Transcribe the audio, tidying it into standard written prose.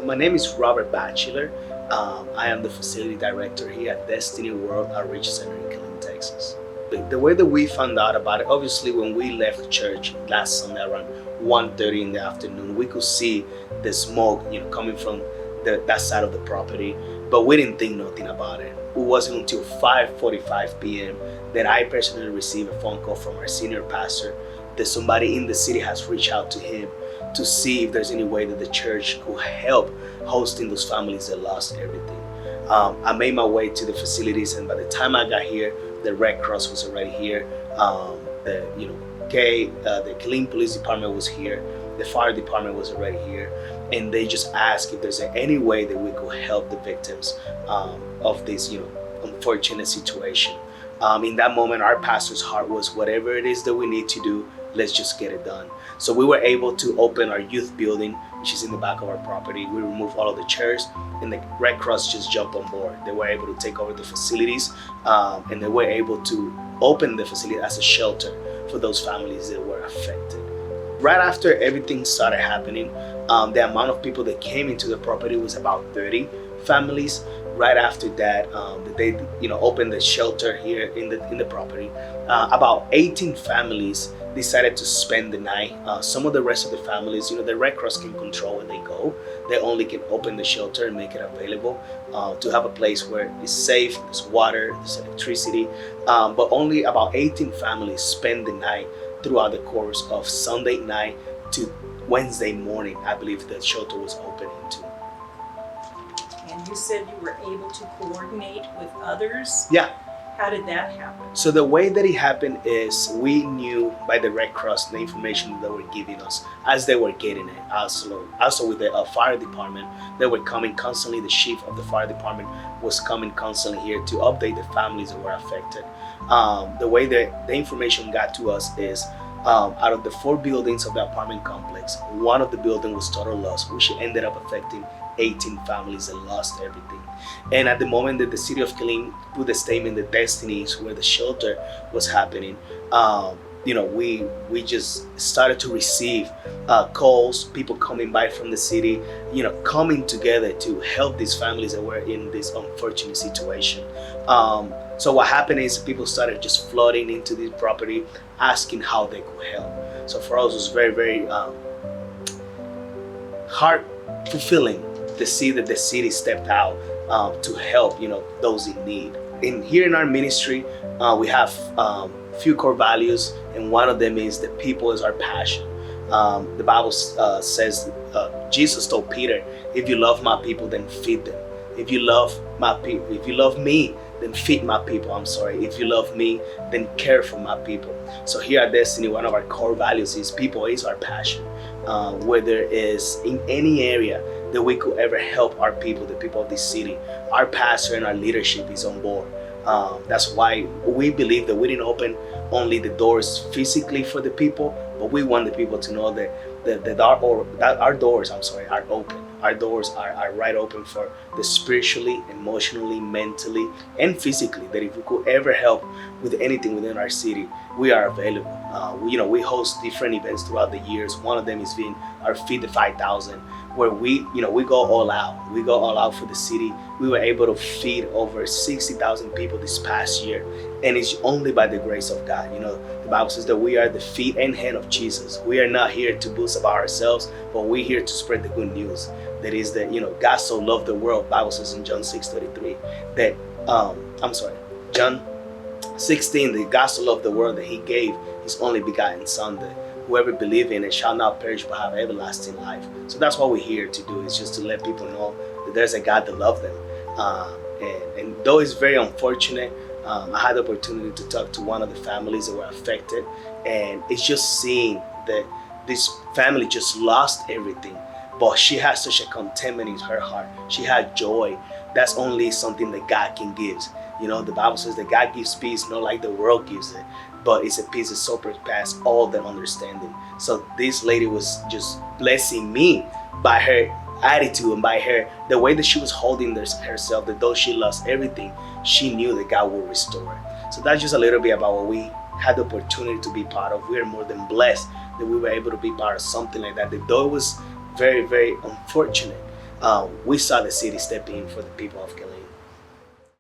My name is Robert Bachiller. I am the facility director here at Destiny World Outreach Center in Killeen, Texas. The way that we found out about it, obviously when we left church last Sunday around 1:30 in the afternoon, we could see the smoke, coming from that side of the property, but we didn't think nothing about it. It wasn't until 5:45 p.m. that I personally received a phone call from our senior pastor that somebody in the city has reached out to him to see if there's any way that the church could help hosting those families that lost everything. I made my way to the facilities, and by the time I got here, the Red Cross was already here. The Killeen Police Department was here. The fire department was already here, and they just asked if there's any way that we could help the victims of this, unfortunate situation. In that moment, our pastor's heart was, whatever it is that we need to do, let's just get it done. So we were able to open our youth building, which is in the back of our property. We removed all of the chairs, and the Red Cross just jumped on board. They were able to take over the facilities, and they were able to open the facility as a shelter for those families that were affected. Right after everything started happening, the amount of people that came into the property was about 30 families. Right after that, they opened the shelter here in the property. About 18 families decided to spend the night. Some of the rest of the families, the Red Cross can control when they go. They only can open the shelter and make it available to have a place where it's safe, there's water, there's electricity. But only about 18 families spend the night throughout the course of Sunday night to Wednesday morning. I believe the shelter was open into. And you said you were able to coordinate with others? Yeah. How did that happen? So the way that it happened is we knew by the Red Cross the information that they were giving us as they were getting it. Also with the fire department, they were coming constantly. The chief of the fire department was coming constantly here to update the families that were affected. The way that the information got to us is out of the 4 buildings of the apartment complex, one of the buildings was total loss, which ended up affecting 18 families that lost everything. And at the moment that the city of Killeen put the statement that Destiny is where the shelter was happening, we just started to receive calls, people coming by from the city, coming together to help these families that were in this unfortunate situation. So what happened is people started just flooding into the property, asking how they could help. So for us, it was very, very heart fulfilling to see that the city stepped out to help, those in need. And here in our ministry, we have few core values, and one of them is that people is our passion. The Bible says, Jesus told Peter, if you love my people, then feed them. If you love me, then feed my people. If you love me, then care for my people. So here at Destiny, one of our core values is people is our passion. Whether it's in any area that we could ever help our people, the people of this city, our pastor and our leadership is on board. That's why we believe that we didn't open only the doors physically for the people, but we want the people to know that our doors are open. Our doors are right open for the spiritually, emotionally, mentally, and physically. That if we could ever help with anything within our city, we are available. We host different events throughout the years. One of them is being our Feed the 5,000, where we go all out. We go all out for the city. We were able to feed over 60,000 people this past year, and it's only by the grace of God. The Bible says that we are the feet and hand of Jesus. We are not here to boast about ourselves, but we're here to spread the good news. That is that, God so loved the world. Bible says in John 6:33 that, John 16, that God so loved the world that he gave his only begotten son, that whoever believes in it shall not perish but have everlasting life. So that's what we're here to do, is just to let people know that there's a God that loves them. And though it's very unfortunate, I had the opportunity to talk to one of the families that were affected, and it's just seeing that this family just lost everything, but she had such a contentment in her heart. She had joy. That's only something that God can give. The Bible says that God gives peace, not like the world gives it, but it's a peace that surpasses all their understanding. So this lady was just blessing me by her attitude and by the way that she was holding herself, that though she lost everything, she knew that God would restore her. So that's just a little bit about what we had the opportunity to be part of. We are more than blessed that we were able to be part of something like that. Though it was very, very unfortunate, we saw the city step in for the people of Killeen.